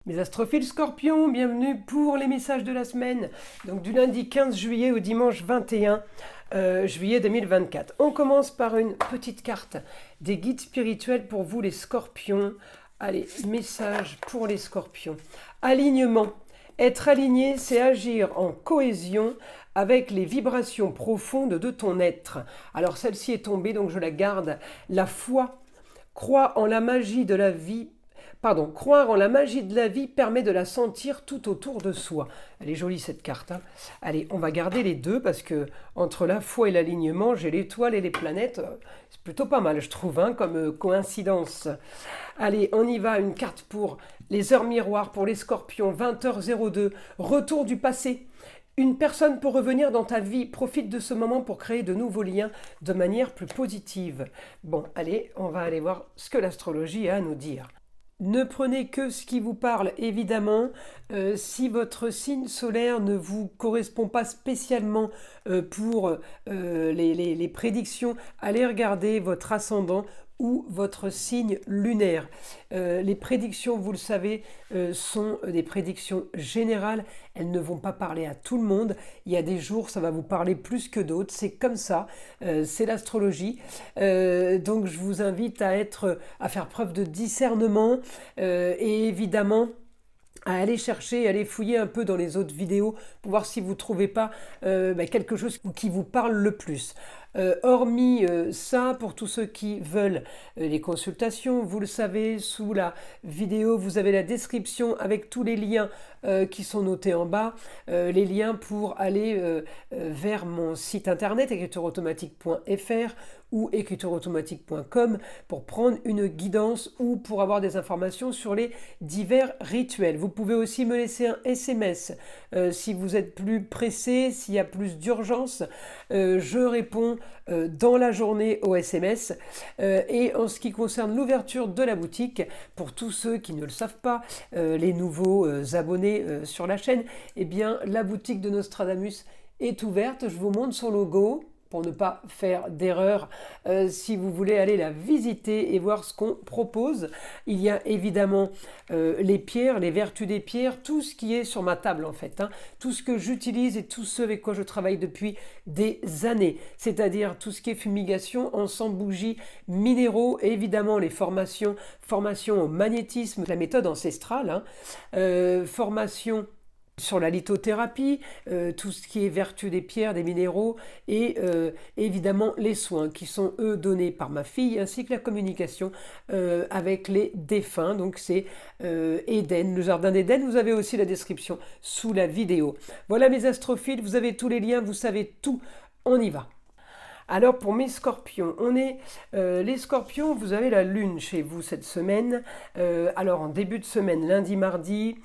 Mes astrophiles scorpions, bienvenue pour les messages de la semaine, donc du lundi 15 juillet au dimanche 21 juillet 2024. On commence par une petite carte des guides spirituels pour vous les scorpions. Allez, message pour les scorpions. Alignement. Être aligné, c'est agir en cohésion avec les vibrations profondes de ton être. Alors celle-ci est tombée, donc je la garde. La foi. Crois en la magie de la vie. Croire en la magie de la vie permet de la sentir tout autour de soi. Elle est jolie cette carte. Hein. Allez, on va garder les deux parce que entre la foi et l'alignement, j'ai l'étoile et les planètes. C'est plutôt pas mal, je trouve, hein, comme coïncidence. Allez, on y va. Une carte pour les heures miroirs, pour les scorpions, 20h02. Retour du passé. Une personne pour revenir dans ta vie. Profite de ce moment pour créer de nouveaux liens de manière plus positive. Bon, allez, on va aller voir ce que l'astrologie a à nous dire. Ne prenez que ce qui vous parle, évidemment. Si votre signe solaire ne vous correspond pas spécialement pour les prédictions, allez regarder votre ascendant ou votre signe lunaire. Les prédictions, vous le savez, sont des prédictions générales. Elles ne vont pas parler à tout le monde. Il y a des jours, ça va vous parler plus que d'autres. C'est comme ça. C'est l'astrologie. Donc, je vous invite à faire preuve de discernement et évidemment à aller chercher, à aller fouiller un peu dans les autres vidéos pour voir si vous ne trouvez pas quelque chose qui vous parle le plus. Hormis ça, pour tous ceux qui veulent les consultations, vous le savez, sous la vidéo, vous avez la description avec tous les liens qui sont notés en bas, les liens pour aller vers mon site internet écritureautomatique.fr ou écritureautomatique.com pour prendre une guidance ou pour avoir des informations sur les divers rituels. Vous pouvez aussi me laisser un SMS si vous êtes plus pressé, s'il y a plus d'urgence. Je réponds dans la journée au SMS. Et en ce qui concerne l'ouverture de la boutique, pour tous ceux qui ne le savent pas, les nouveaux abonnés sur la chaîne, eh bien la boutique de Nostradamus est ouverte. Je vous montre son logo pour ne pas faire d'erreur si vous voulez aller la visiter et voir ce qu'on propose. Il y a évidemment les pierres, les vertus des pierres, tout ce qui est sur ma table en fait, hein, tout ce que j'utilise et tout ce avec quoi je travaille depuis des années, c'est-à-dire tout ce qui est fumigation, encens, bougies, minéraux, et évidemment les formations au magnétisme, la méthode ancestrale, hein, formation sur la lithothérapie, tout ce qui est vertu des pierres, des minéraux et évidemment les soins qui sont eux donnés par ma fille ainsi que la communication avec les défunts. Donc c'est Éden, le jardin d'Éden. Vous avez aussi la description sous la vidéo. Voilà mes astrophiles, vous avez tous les liens, vous savez tout, on y va. Alors pour mes scorpions, les scorpions, vous avez la lune chez vous cette semaine. Alors en début de semaine, lundi, mardi,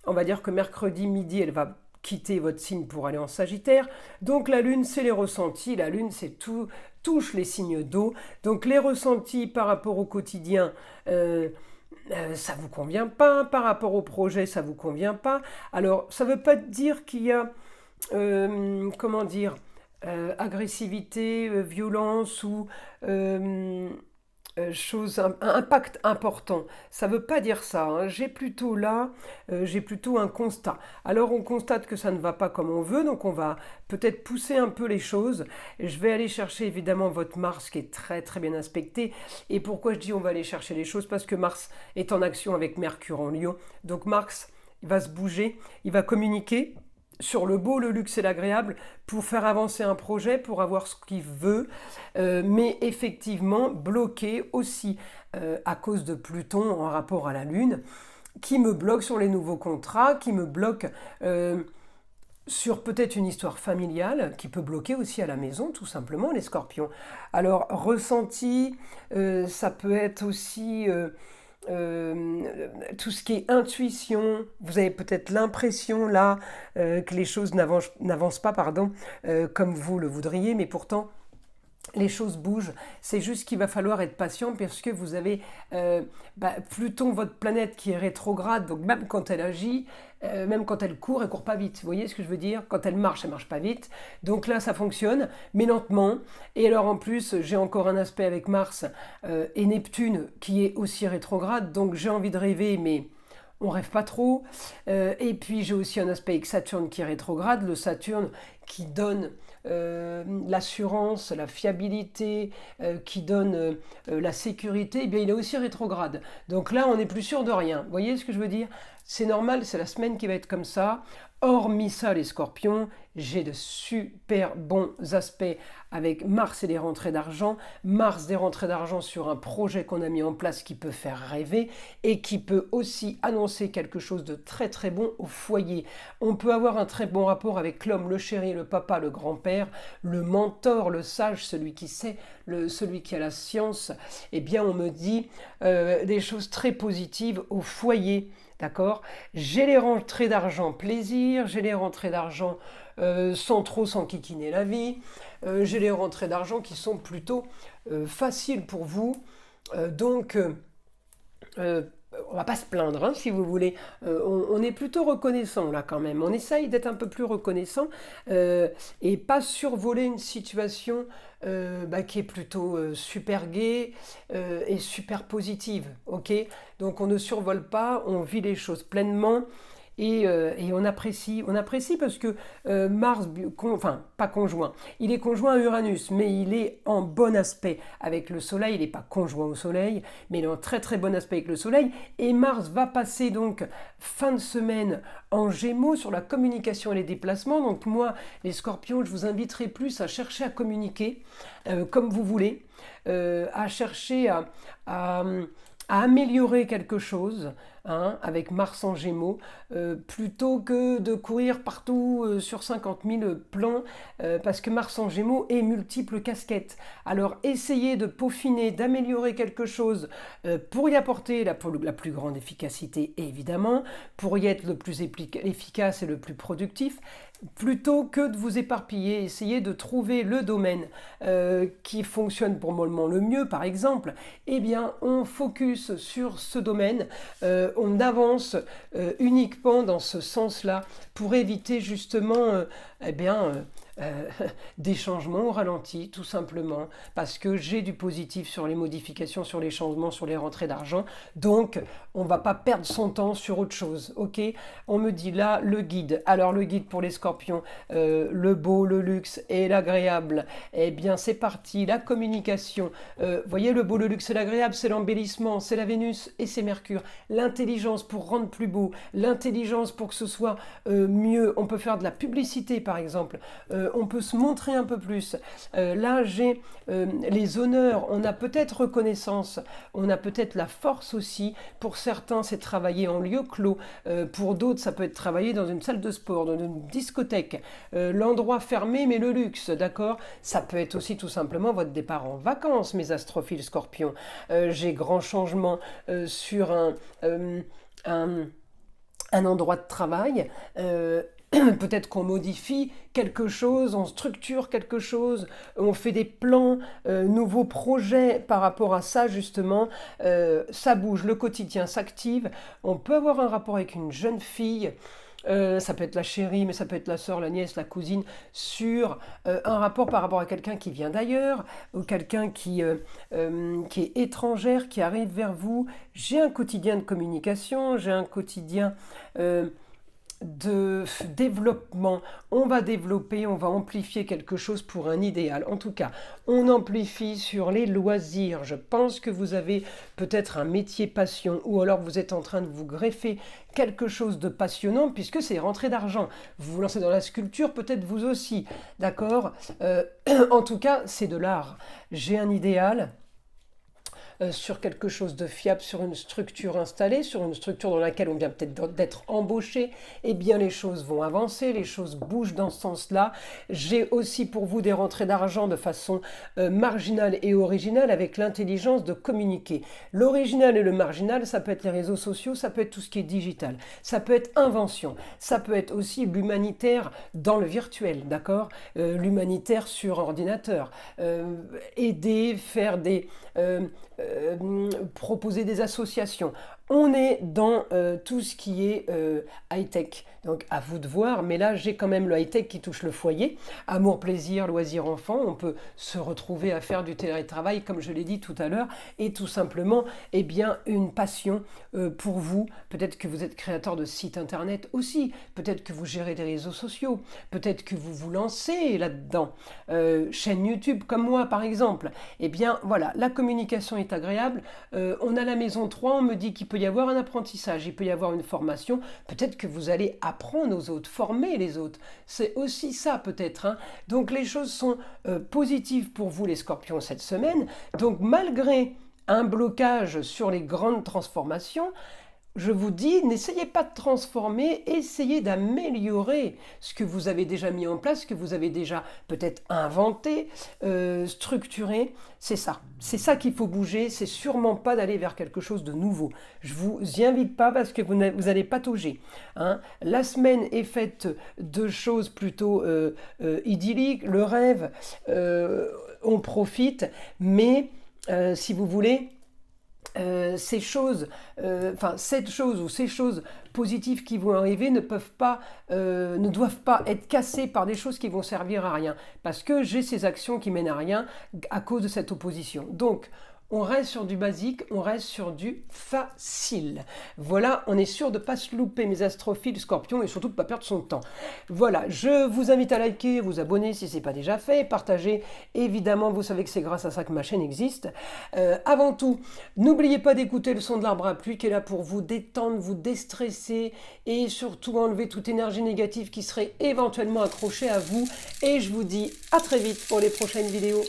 on va dire que mercredi midi, elle va quitter votre signe pour aller en Sagittaire. Donc la lune, c'est les ressentis. La lune, c'est tout, touche les signes d'eau. Donc les ressentis par rapport au quotidien, ça ne vous convient pas. Par rapport au projet, ça ne vous convient pas. Alors, ça ne veut pas dire qu'il y a, agressivité, violence ou impact important. Ça ne veut pas dire ça. Hein. J'ai plutôt un constat. Alors on constate que ça ne va pas comme on veut, donc on va peut-être pousser un peu les choses. Je vais aller chercher évidemment votre Mars qui est très très bien aspecté. Et pourquoi je dis on va aller chercher les choses? Parce que Mars est en action avec Mercure en Lion. Donc Mars, il va se bouger, il va communiquer sur le beau, le luxe et l'agréable pour faire avancer un projet, pour avoir ce qu'il veut, mais effectivement bloqué aussi à cause de Pluton en rapport à la Lune, qui me bloque sur les nouveaux contrats, qui me bloque sur peut-être une histoire familiale, qui peut bloquer aussi à la maison, tout simplement, les scorpions. Alors, ressenti, ça peut être aussi... tout ce qui est intuition, vous avez peut-être l'impression là que les choses n'avancent pas comme vous le voudriez, mais pourtant les choses bougent. C'est juste qu'il va falloir être patient parce que vous avez Pluton, votre planète qui est rétrograde, donc même quand elle agit, même quand elle court pas vite. Vous voyez ce que je veux dire? Quand elle marche pas vite. Donc là, ça fonctionne, mais lentement. Et alors en plus, j'ai encore un aspect avec Mars et Neptune qui est aussi rétrograde, donc j'ai envie de rêver, mais on rêve pas trop. Et puis j'ai aussi un aspect avec Saturne qui est rétrograde, le Saturne qui donne l'assurance, la fiabilité, qui donne la sécurité, eh bien il est aussi rétrograde. Donc là, on n'est plus sûr de rien. Vous voyez ce que je veux dire? C'est normal, c'est la semaine qui va être comme ça. Hormis ça, les scorpions, j'ai de super bons aspects avec Mars et les rentrées d'argent. Mars, des rentrées d'argent sur un projet qu'on a mis en place qui peut faire rêver et qui peut aussi annoncer quelque chose de très très bon au foyer. On peut avoir un très bon rapport avec l'homme, le chéri, le papa, le grand-père, le mentor, le sage, celui qui sait, celui qui a la science. Eh bien, on me dit des choses très positives au foyer. D'accord? J'ai les rentrées d'argent plaisir, j'ai les rentrées d'argent sans trop s'enquiquiner la vie, j'ai les rentrées d'argent qui sont plutôt faciles pour vous. Donc, on va pas se plaindre, hein, si vous voulez. On est plutôt reconnaissant là quand même. On essaye d'être un peu plus reconnaissant et pas survoler une situation qui est plutôt super gaie et super positive. Ok? Donc on ne survole pas, on vit les choses pleinement. Et on apprécie parce que Mars, enfin pas conjoint, il est conjoint à Uranus, mais il est en bon aspect avec le Soleil, il n'est pas conjoint au Soleil, mais il est en très très bon aspect avec le Soleil, et Mars va passer donc fin de semaine en Gémeaux sur la communication et les déplacements. Donc moi, les Scorpions, je vous inviterai plus à chercher à communiquer comme vous voulez, à chercher à améliorer quelque chose, hein, avec Mars en Gémeaux, plutôt que de courir partout sur 50 000 plans, parce que Mars en Gémeaux est multiple casquettes. Alors essayez de peaufiner, d'améliorer quelque chose pour y apporter la plus grande efficacité, évidemment, pour y être le plus efficace et le plus productif, plutôt que de vous éparpiller. Essayez de trouver le domaine qui fonctionne pour le moment le mieux, par exemple. Eh bien, on focus sur ce domaine, on avance uniquement dans ce sens-là pour éviter justement des changements au ralenti, tout simplement, parce que j'ai du positif sur les modifications, sur les changements, sur les rentrées d'argent. Donc, on ne va pas perdre son temps sur autre chose, ok? On me dit là, le guide. Alors, le guide pour les scorpions, le beau, le luxe et l'agréable. Eh bien, c'est parti, la communication. Voyez, le beau, le luxe et l'agréable, c'est l'embellissement, c'est la Vénus et c'est Mercure. L'intelligence pour rendre plus beau, l'intelligence pour que ce soit mieux. On peut faire de la publicité, par exemple. On peut se montrer un peu plus. Là, j'ai les honneurs, on a peut-être reconnaissance, on a peut-être la force aussi. Pour certains, c'est travailler en lieu clos. Pour d'autres, ça peut être travailler dans une salle de sport, dans une discothèque. L'endroit fermé, mais le luxe, d'accord? Ça peut être aussi tout simplement votre départ en vacances, mes astrophiles scorpions. J'ai grand changement sur un endroit de travail. Peut-être qu'on modifie quelque chose, on structure quelque chose, on fait des plans, nouveaux projets par rapport à ça justement. Ça bouge, le quotidien s'active. On peut avoir un rapport avec une jeune fille. Ça peut être la chérie, mais ça peut être la sœur, la nièce, la cousine, sur un rapport par rapport à quelqu'un qui vient d'ailleurs, ou quelqu'un qui est étrangère, qui arrive vers vous. J'ai un quotidien de communication, j'ai un quotidien de développement. On va développer, on va amplifier quelque chose pour un idéal. En tout cas, on amplifie sur les loisirs. Je pense que vous avez peut-être un métier passion, ou alors vous êtes en train de vous greffer quelque chose de passionnant, puisque c'est rentrée d'argent. Vous vous lancez dans la sculpture, peut-être vous aussi, d'accord? En tout cas, c'est de l'art. J'ai un idéal sur quelque chose de fiable, sur une structure installée, sur une structure dans laquelle on vient peut-être d'être embauché, eh bien les choses vont avancer, les choses bougent dans ce sens-là. J'ai aussi pour vous des rentrées d'argent de façon marginale et originale, avec l'intelligence de communiquer. L'original et le marginal, ça peut être les réseaux sociaux, ça peut être tout ce qui est digital, ça peut être invention, ça peut être aussi l'humanitaire dans le virtuel, d'accord? L'humanitaire sur ordinateur, aider, faire des... proposer des associations. On est dans tout ce qui est high-tech. Donc à vous de voir, mais là j'ai quand même le high-tech qui touche le foyer. Amour, plaisir, loisirs, enfants. On peut se retrouver à faire du télétravail, comme je l'ai dit tout à l'heure, et tout simplement, eh bien, une passion pour vous. Peut-être que vous êtes créateur de sites internet aussi. Peut-être que vous gérez des réseaux sociaux. Peut-être que vous vous lancez là-dedans. Chaîne YouTube comme moi par exemple. Eh bien voilà, la communication est agréable. On a la maison 3, on me dit qu'il peut y avoir un apprentissage, il peut y avoir une formation. Peut-être que vous allez apprendre aux autres, former les autres. C'est aussi ça peut-être, hein. Donc les choses sont positives pour vous les scorpions cette semaine. Donc malgré un blocage sur les grandes transformations, je vous dis, n'essayez pas de transformer, essayez d'améliorer ce que vous avez déjà mis en place, ce que vous avez déjà peut-être inventé, structuré. C'est ça qu'il faut bouger, c'est sûrement pas d'aller vers quelque chose de nouveau. Je vous y invite pas parce que vous allez patauger, hein. La semaine est faite de choses plutôt idylliques, le rêve, on profite, mais si vous voulez, ces choses, cette chose ou ces choses positives qui vont arriver ne doivent pas être cassées par des choses qui vont servir à rien. Parce que j'ai ces actions qui mènent à rien à cause de cette opposition. Donc, on reste sur du basique, on reste sur du facile. Voilà, on est sûr de ne pas se louper mes astrophiles scorpions et surtout de ne pas perdre son temps. Voilà, je vous invite à liker, vous abonner si ce n'est pas déjà fait, partager. Évidemment, vous savez que c'est grâce à ça que ma chaîne existe. Avant tout, n'oubliez pas d'écouter le son de l'arbre à pluie qui est là pour vous détendre, vous déstresser et surtout enlever toute énergie négative qui serait éventuellement accrochée à vous. Et je vous dis à très vite pour les prochaines vidéos.